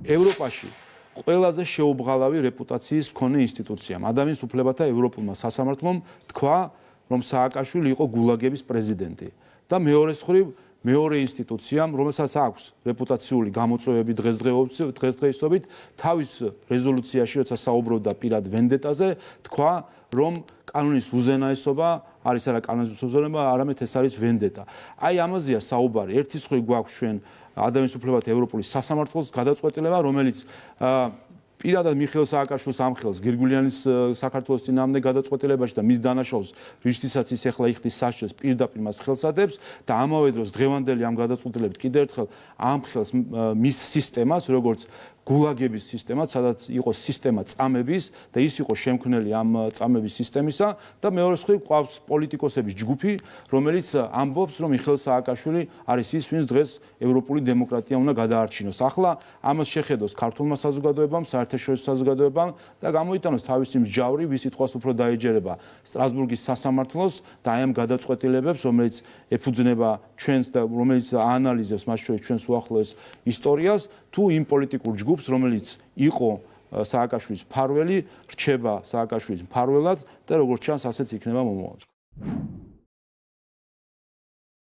ევროპაში ყველაზე შეუბრალავი რეპუტაციის მქონე ინსტიტუციამ, ადამიანის უფლებათა ევროპულმა სასამართლომ თქვა, რომ სააკაშვილი იყო გულაგების პრეზიდენტი და მეორე ინსტიტუციამ, რომელსაც აქვს რეპუტაციული გამოწვევები დღესდღეობით, თავის რეზოლუციაში, როცა საუბრობდა პირად ვენდეტაზე, თქვა, რომ კანონის უზენაესობა არის არა კანონის უზენაესობა, არამედ ეს არის ვენდეტა. აი ამაზეა საუბარი. ერთი სხვი გვაქვს ჩვენ ადამიანის უფლებათა ევროპული სასამართლოს გადაწყვეტილება, რომელიც პირადად მიხეილ სააკაშვილს ამხელს გირგულიანის საქართველოს წინააღმდეგ გადაწყვეტილებაში და მის დანაშაულს, რისთვისაც ის ახლა იხდის სასჯელს, პირდაპირ მას ხელს ადებს და ამავე დროს დღევანდელი ამ გადაწყვეტილებით კიდევ ერთხელ ამხელს მის სისტემას, როგორც გულაგების სისტემა, სადაც იყო სისტემა წამების და ის იყო შემქმნელი ამ წამების სისტემისა და მეორე მხრივ ყავს პოლიტიკოსების ჯგუფი, რომელიც ამბობს, რომ მიხეილ სააკაშვილი არის ის, ვინც დღეს ევროპული დემოკრატია უნდა გადაარჩინოს. ახლა ამას შეხედოს ქართულმა საზოგადოებამ, საერთაშორისო საზოგადოებამ და გამოიტანოს თავისი მსჯავრი, ვის სიტყვას უფრო დაეჯერება სტრასბურგის სასამართლოს და აი ამ გადაწყვეტილებებს, რომელიც ეფუძნება ჩვენს და რომელიც აანალიზებს მათ შორის ჩვენს უახლოეს ისტორიას, თუ იმ პოლიტიკურ ჯგუფს, რომელიც იყო სააკაშვილის მფარველი, რჩება სააკაშვილის მფარველად და როგორც ჩანს, ასეც იქნება მომავალში.